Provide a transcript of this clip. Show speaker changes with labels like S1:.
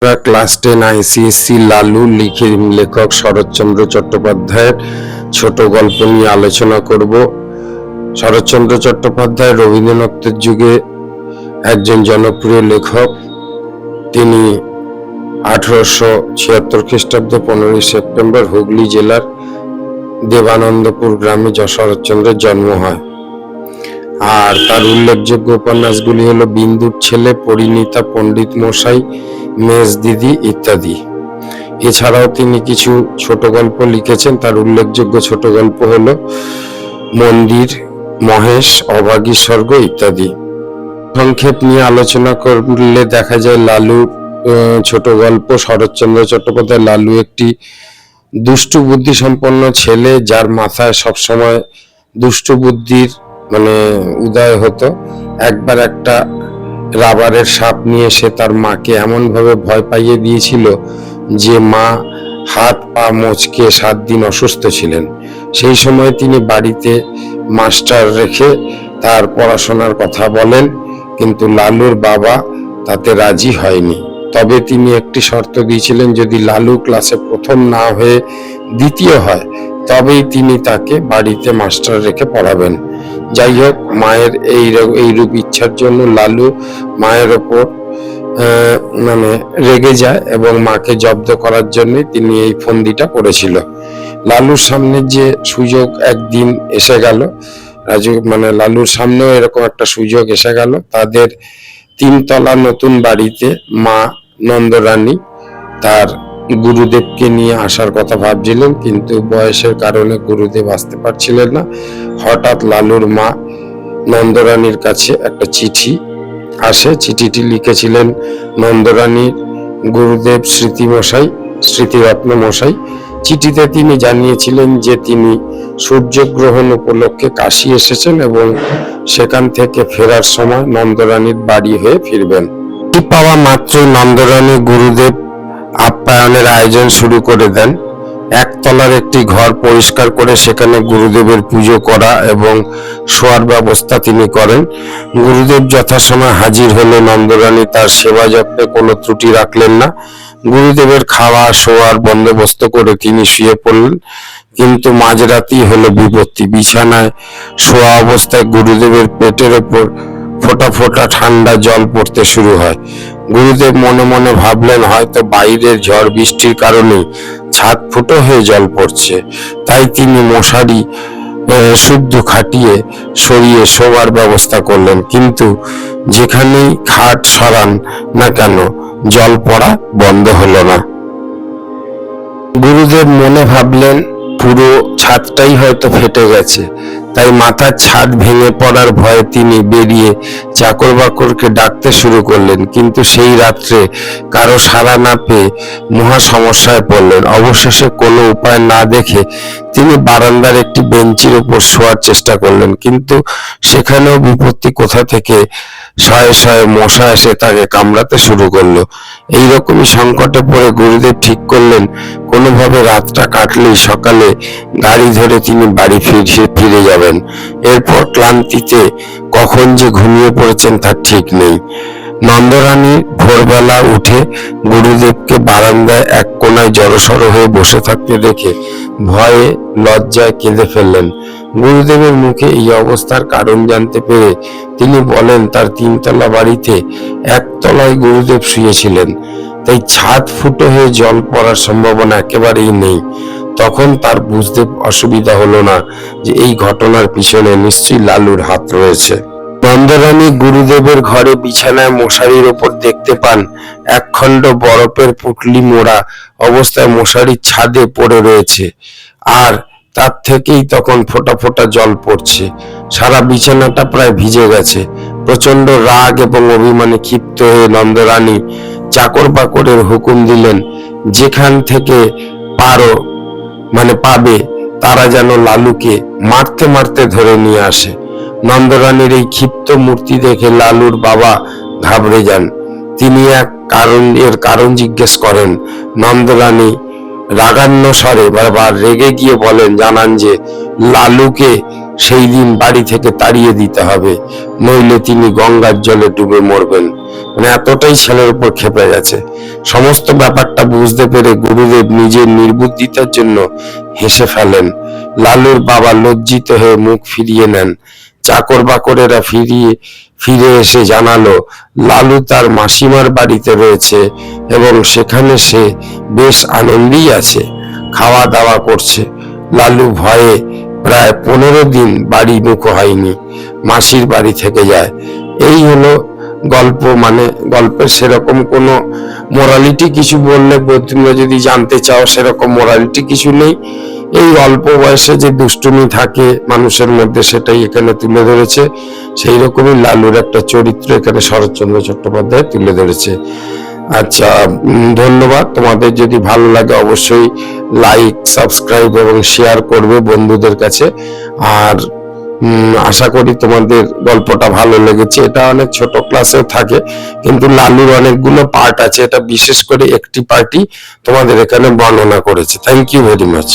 S1: Class 10 ICSE Lalu লেখক শরৎচন্দ্র চট্টোপাধ্যায়ের ছোট গল্প নিয়ে আলোচনা করব। শরৎচন্দ্র চট্টোপাধ্যায় রবীন্দ্রনাথের যুগে একজন জনপ্রিয় লেখক। তিনি 1876 খ্রিস্টাব্দে 15 সেপ্টেম্বর হুগলি জেলার দেবানন্দপুর গ্রামে শরৎচন্দ্রের জন্ম হয়। আর তার উল্লেখযোগ্য উপন্যাসগুলি হলো বিন্দুর ছেলে, পরিণীতা, পণ্ডিত মশাই, মেজ দিদি ইত্যাদি। এছাড়াও তিনি কিছু ছোট গল্প লিখেছেন। তার উল্লেখযোগ্য ছোট গল্প হলো মন্দির, মহেশ, অভাগী স্বর্গ ইত্যাদি। সংক্ষেপ নিয়ে আলোচনা করলে দেখা যায় লালুর ছোট গল্প। শরৎচন্দ্র চট্টোপাধ্যায় লালু একটি দুষ্টু বুদ্ধি সম্পন্ন ছেলে, যার মাথায় সবসময় দুষ্টু বুদ্ধির উদয় হতো। একবার একটা রাবারের সাপ নিয়ে সে তার মাকে এমন ভাবে ভয় পাইয়ে দিয়েছিল যে মা হাত পা মচকে 7 দিন অসুস্থ ছিলেন। সেই সময় তিনি বাড়িতে মাস্টার রেখে তার পড়াশোনার কথা বলেন, কিন্তু লালুর বাবা তাতে রাজি হয়নি। তবে তিনি একটি শর্ত দিয়েছিলেন, যদি লালু ক্লাসে প্রথম না হয়ে দ্বিতীয় হয় তবেই তিনি তাকে বাড়িতে মাস্টার রেখে পড়াবেন। যাই হোক, মায়ের এইরূপ ইচ্ছার জন্য লালু মায়ের ওপর রেগে যায় এবং মাকে জব্দ করার জন্য তিনি এই ফন্দিটা করেছিল। লালুর সামনে যে সুযোগ একদিন এসে গেল, লালুর সামনেও এরকম একটা সুযোগ এসে গেল। তাদের 3 তলা নতুন বাড়িতে মা নন্দরানী তার গুরুদেবকে নিয়ে আসার কথা ভাবছিলেন, কিন্তু বয়সের কারণে গুরুদেব আসতে পারছিলেন না। হঠাৎ লালুর মা নন্দরানীর কাছে একটা চিঠি আসে। চিঠিটি লিখেছিলেন নন্দরানীর গুরুদেব স্মৃতিরত্ন মশাই। চিঠিতে তিনি জানিয়েছিলেন যে তিনি সূর্যগ্রহণ উপলক্ষে কাশী এসেছেন এবং সেখান থেকে ফেরার সময় নন্দরানীর বাড়ি হয়ে ফিরবেন। পাওয়া মাত্রই নন্দরানী গুরুদেব আপ্যায়নের আয়োজন শুরু করে দেন। 1 তলার একটি ঘর পরিষ্কার করে সেখানে গুরুদেবের পুজো করা এবং শোয়ার ব্যবস্থা তিনি করেন। গুরুদেব যথাসময়ে হাজির হলে নন্দরানী তার সেবা যত্নে কোনো ত্রুটি রাখলেন না। গুরুদেবের খাওয়া শোয়ার বন্দোবস্ত করে তিনি শুয়ে পড়লেন, কিন্তু মাঝরাতেই হলো বিপত্তি। বিছানায় শোয়া অবস্থায় গুরুদেবের পেটের ওপর ফোঁটা ফোঁটা ঠান্ডা জল পড়তে শুরু হয়। গুরুদেব মনে মনে ভাবলেন, হয়তো বাইরের ঝড় বৃষ্টির কারণে ছাদ ফুটো হয়ে জল পড়ছে। তাই তিনি মশারি শুদ্ধ খাটিয়ে সরিয়ে শোবার ব্যবস্থা করলেন, কিন্তু যেখানেই খাট সরান না কেন জল পড়া বন্ধ হলো না। গুরুদেব মনে ভাবলেন, পুরো ছাদটাই হয়তো ফেটে গেছে। তাই মাথার ছাদ ভেঙে পড়ার ভয়ে তিনি বেরিয়ে চাকর বাকরকে ডাকতে শুরু করলেন, কিন্তু সেই রাত্রে কারো সাড়া না পেয়ে মহা সমস্যায় পড়লেন। অবশেষে কোনো উপায় না দেখে তিনি বারান্দার একটি বেঞ্চির উপর শোয়ার চেষ্টা করলেন, কিন্তু সেখানেও বিপত্তি। কোথা থেকে শয়ে শয়ে মশা এসে তাকে কামড়াতে শুরু করলো। এইরকমই সংকটে পড়ে গুরুদেব ঠিক করলেন, কোনোভাবে রাতটা কাটলেই সকালে গাড়ি ধরে তিনি বাড়ি ফিরে যাবেন। এরপর ক্লান্তিতে কখন যে ঘুমিয়ে পড়েছেন তার ঠিক নেই। নন্দরানী ভোরবেলা উঠে গুরুদেবকে বারান্দায় এক কোনায় জড়সড় হয়ে বসে থাকতে দেখে ভয়ে লজ্জায় কেঁদে ফেললেন। গুরুদেবের মুখে এই অবস্থার কারণ জানতে পেরে তিনি বলেন, তার 3 তলা বাড়িতে 1 তলায় গুরুদেব শুয়েছিলেন, তাই ছাদ ফুটো হয়ে জল পড়ার সম্ভাবনা একেবারেই নেই। তখন তার বুঝতে অসুবিধা হলো না যে এই ঘটনার পিছনে নিশ্চয়ই লালুর হাত রয়েছে। নন্দরানী গুরুদেবের ঘরে বিছানায় মশারির ওপর দেখতে পান একখণ্ড বরফের পুটলি মোড়া অবস্থায় মশারির ছাদে পড়ে রয়েছে, আর তার থেকেই তখন ফোঁটা ফোঁটা জল পড়ছে। সারা বিছানাটা প্রায় ভিজে গেছে। প্রচন্ড রাগ এবং অভিমানে ক্ষিপ্ত হয়ে নন্দরানী চাকর বাকরের হুকুম দিলেন, যেখান থেকে পাবে তারা যেন লালুকে মারতে মারতে ধরে নিয়ে আসে। নন্দরানীর এই ক্ষিপ্ত মূর্তি দেখে লালুর বাবা ঘাবড়ে যান। তিনি এর কারণ জিজ্ঞেস করেন। নন্দরানী রাগান্বিত স্বরে রেগে গিয়ে জানান যে লালুকে সেই দিন বাড়ি থেকে তাড়িয়ে দিতে হবে, নইলে তিনি গঙ্গার জলে ডুবে মরবেন। মানে এতটাই ছেলের উপর ক্ষেপে গেছে। সমস্ত ব্যাপারটা বুঝতে পেরে গুরুদেব নিজের নির্বুদ্ধিতার জন্য হেসে ফেলেন। লালুর বাবা লজ্জিত হয়ে মুখ ফিরিয়ে নেন। চাকর বাকরেরা ফিরে এসে জানালো লালু তার মাসিমার বাড়িতে রয়েছে এবং সেখানে সে বেশ আনন্দেই আছে, খাওয়া দাওয়া করছে। লালু ভয়ে প্রায় 15 দিন বাড়ি মুখ হয়নি, মাসির বাড়ি থেকে যায়। এই হলো গল্প। মানে গল্পের সেরকম কোনো মোরালিটি কিছু বললে তোমরা যদি জানতে চাও, সেরকম মোরালিটি কিছু নেই। এই অল্প বয়সে যে দুষ্টুমি থাকে মানুষের মধ্যে, সেটাই এখানে তুলে ধরেছে। সেই রকমই লালুর একটা চরিত্র এখানে শরৎচন্দ্র চট্টোপাধ্যায় তুলে ধরেছে। আচ্ছা, ধন্যবাদ। তোমাদের যদি ভালো লাগে অবশ্যই লাইক, সাবস্ক্রাইব এবং শেয়ার করবে বন্ধুদের কাছে। আর আশা করি তোমাদের গল্পটা ভালো লেগেছে। এটা অনেক ছোট ক্লাসেও থাকে, কিন্তু লালুর অনেকগুলো পার্ট আছে। এটা বিশেষ করে একটি পার্টি তোমাদের এখানে বর্ণনা করেছে। Thank you very much.